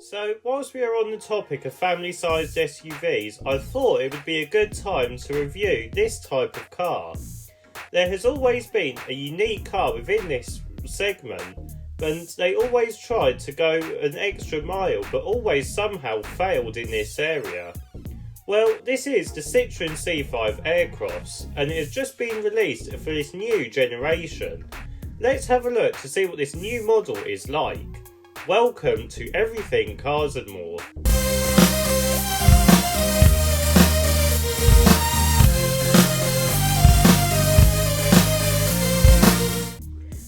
So, whilst we are on the topic of family-sized SUVs, I thought it would be a good time to review this type of car. There has always been a unique car within this segment, and they always tried to go an extra mile, but always somehow failed in this area. Well, this is the Citroen C5 Aircross, and it has just been released for this new generation. Let's have a look to see what this new model is like. Welcome to Everything Cars and More.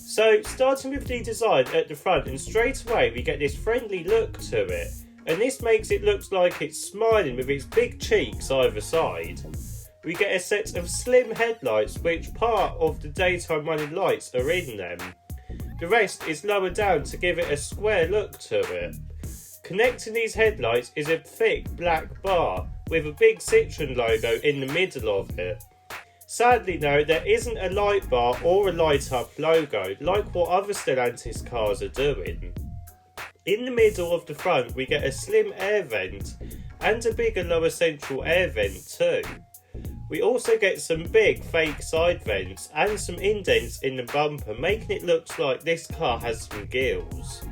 So, starting with the design at the front, and straight away we get this friendly look to it, and this makes it look like it's smiling with its big cheeks either side. We get a set of slim headlights, which part of the daytime running lights are in them. The rest is lower down to give it a square look to it. Connecting these headlights is a thick black bar with a big Citroen logo in the middle of it. Sadly though, there isn't a light bar or a light up logo like what other Stellantis cars are doing. In the middle of the front we get a slim air vent and a bigger lower central air vent too. We also get some big fake side vents and some indents in the bumper, making it look like this car has some gills.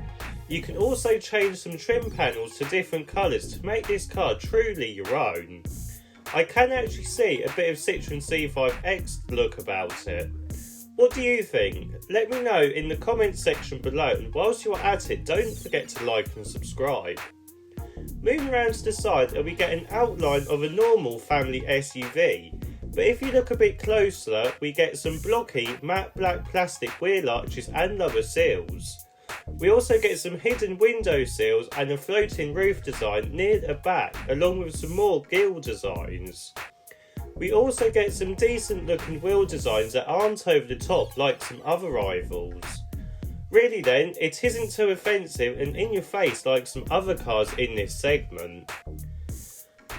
You can also change some trim panels to different colours to make this car truly your own. I can actually see a bit of Citroen C5X look about it. What do you think? Let me know in the comments section below, and whilst you're at it, don't forget to like and subscribe. Moving around to the side, we get an outline of a normal family SUV, but if you look a bit closer, we get some blocky matte black plastic wheel arches and lower seals. We also get some hidden window sills and a floating roof design near the back, along with some more grille designs. We also get some decent looking wheel designs that aren't over the top like some other rivals. Really then, it isn't too offensive and in your face like some other cars in this segment.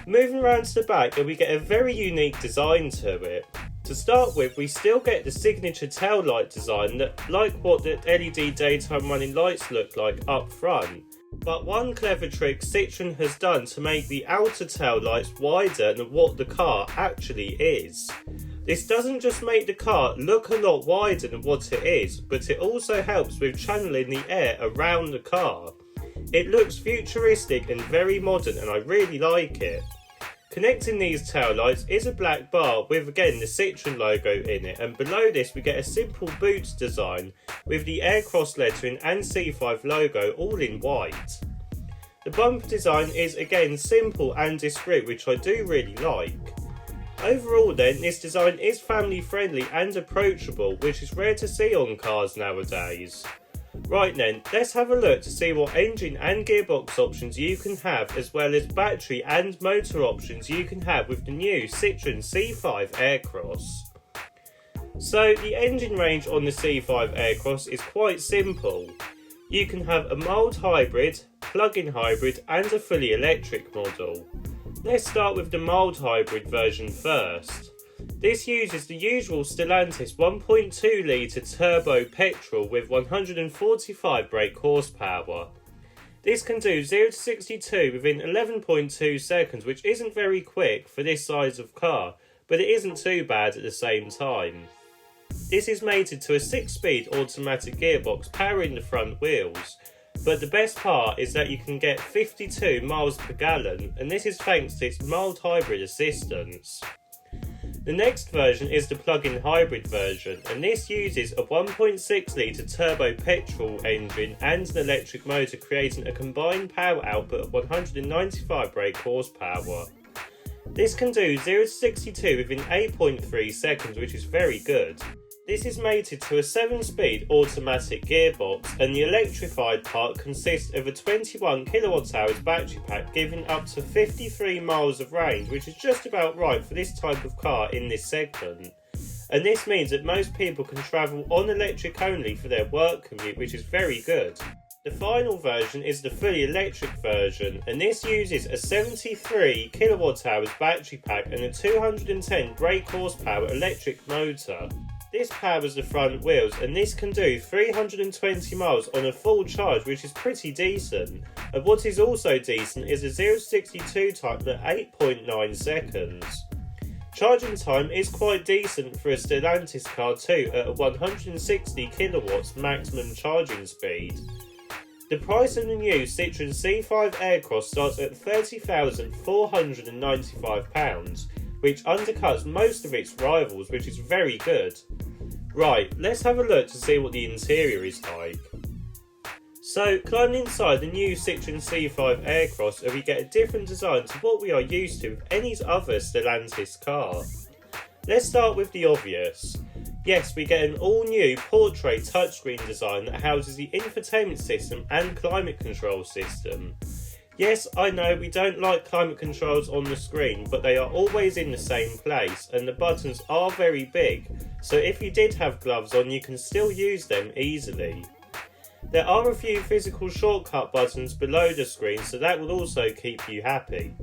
Moving around to the back, we get a very unique design to it. To start with, we still get the signature tail light design that, like what the LED daytime running lights look like up front. But one clever trick Citroen has done to make the outer tail lights wider than what the car actually is. This doesn't just make the car look a lot wider than what it is, but it also helps with channeling the air around the car. It looks futuristic and very modern, and I really like it. Connecting these tail lights is a black bar with again the Citroen logo in it, and below this we get a simple boot design with the Aircross lettering and C5 logo all in white. The bumper design is again simple and discreet, which I do really like. Overall then, this design is family friendly and approachable, which is rare to see on cars nowadays. Right then, let's have a look to see what engine and gearbox options you can have, as well as battery and motor options you can have with the new Citroen C5 Aircross. So the engine range on the C5 Aircross is quite simple. You can have a mild hybrid, plug-in hybrid and a fully electric model. Let's start with the mild hybrid version first. This uses the usual Stellantis 1.2 litre turbo petrol with 145 brake horsepower. This can do 0 to 62 within 11.2 seconds, which isn't very quick for this size of car, but it isn't too bad at the same time. This is mated to a 6-speed automatic gearbox powering the front wheels. But the best part is that you can get 52 miles per gallon, and this is thanks to its mild hybrid assistance. The next version is the plug-in hybrid version, and this uses a 1.6 litre turbo petrol engine and an electric motor, creating a combined power output of 195 brake horsepower. This can do 0 to 62 within 8.3 seconds, which is very good. This is mated to a 7-speed automatic gearbox, and the electrified part consists of a 21 kWh battery pack giving up to 53 miles of range, which is just about right for this type of car in this segment. And this means that most people can travel on electric only for their work commute, which is very good. The final version is the fully electric version, and this uses a 73 kWh battery pack and a 210 brake horsepower electric motor. This powers the front wheels, and this can do 320 miles on a full charge, which is pretty decent. And what is also decent is a 0-62 time at 8.9 seconds. Charging time is quite decent for a Stellantis car too, at a 160 kilowatts maximum charging speed. The price of the new Citroen C5 Aircross starts at £30,495, which undercuts most of its rivals, which is very good. Right, let's have a look to see what the interior is like. So, climbing inside the new Citroen C5 Aircross, we get a different design to what we are used to with any other Stellantis car. Let's start with the obvious. Yes, we get an all-new portrait touchscreen design that houses the infotainment system and climate control system. Yes, I know we don't like climate controls on the screen, but they are always in the same place and the buttons are very big, so if you did have gloves on you can still use them easily. There are a few physical shortcut buttons below the screen, so that will also keep you happy.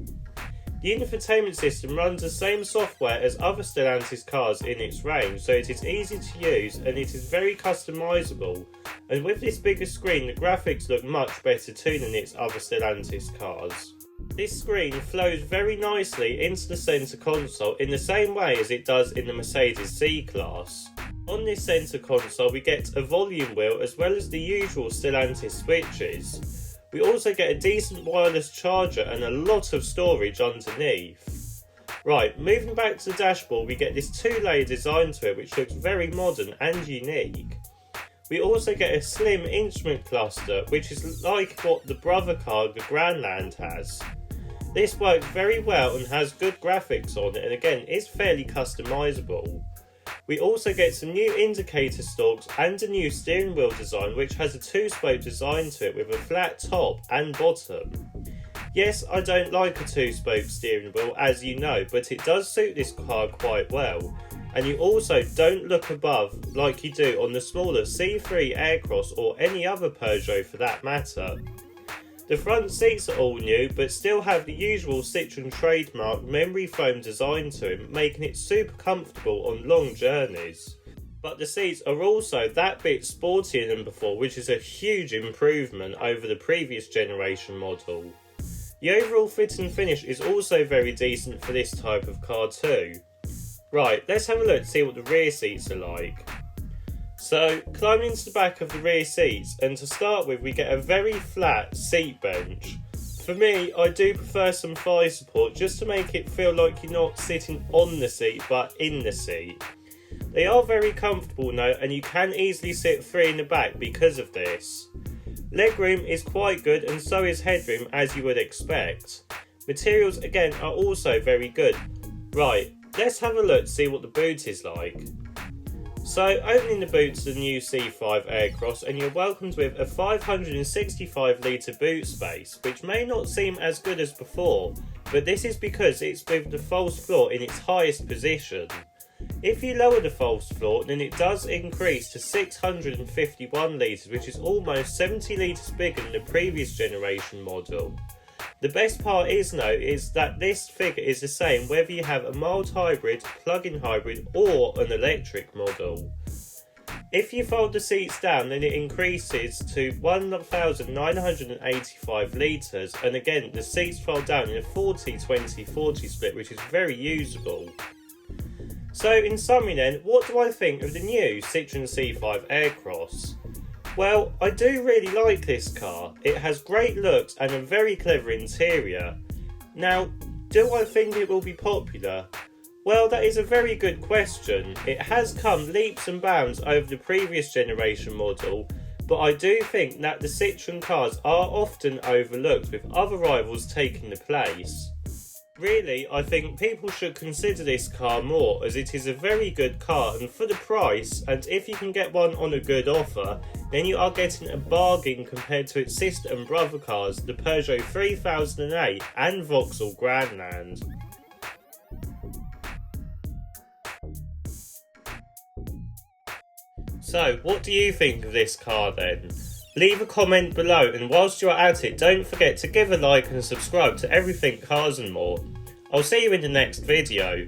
The infotainment system runs the same software as other Stellantis cars in its range, so it is easy to use and it is very customisable. And with this bigger screen, the graphics look much better too than its other Stellantis cars. This screen flows very nicely into the centre console in the same way as it does in the Mercedes C-Class. On this centre console we get a volume wheel as well as the usual Stellantis switches. We also get a decent wireless charger and a lot of storage underneath. Right, moving back to the dashboard, we get this two-layer design to it which looks very modern and unique. We also get a slim instrument cluster which is like what the brother car, the Grandland, has. This works very well and has good graphics on it, and again is fairly customisable. We also get some new indicator stalks and a new steering wheel design which has a two-spoke design to it with a flat top and bottom. Yes, I don't like a two-spoke steering wheel as you know, but it does suit this car quite well. And you also don't look above like you do on the smaller C3 Aircross or any other Peugeot for that matter. The front seats are all new, but still have the usual Citroen trademark memory foam design to them, making it super comfortable on long journeys. But the seats are also that bit sportier than before, which is a huge improvement over the previous generation model. The overall fit and finish is also very decent for this type of car too. Right, let's have a look to see what the rear seats are like. So, climbing into the back of the rear seats, and to start with we get a very flat seat bench. For me, I do prefer some thigh support just to make it feel like you're not sitting on the seat but in the seat. They are very comfortable now and you can easily sit three in the back because of this. Legroom is quite good and so is headroom as you would expect. Materials again are also very good. Right, let's have a look to see what the boot is like. So, opening the boot to the new C5 Aircross, and you're welcomed with a 565 litre boot space, which may not seem as good as before, but this is because it's with the false floor in its highest position. If you lower the false floor, then it does increase to 651 litres, which is almost 70 litres bigger than the previous generation model. The best part is that this figure is the same whether you have a mild hybrid, plug-in hybrid or an electric model. If you fold the seats down then it increases to 1,985 litres, and again the seats fold down in a 40-20-40 split, which is very usable. So in summary then, what do I think of the new Citroen C5 Aircross? Well, I do really like this car. It has great looks and a very clever interior. Now, do I think it will be popular? Well, that is a very good question. It has come leaps and bounds over the previous generation model, but I do think that the Citroen cars are often overlooked with other rivals taking the place. Really, I think people should consider this car more as it is a very good car and for the price, and if you can get one on a good offer, then you are getting a bargain compared to its sister and brother cars, the Peugeot 3008 and Vauxhall Grandland. So, what do you think of this car then? Leave a comment below, and whilst you're at it, don't forget to give a like and subscribe to Everything Cars and More. I'll see you in the next video.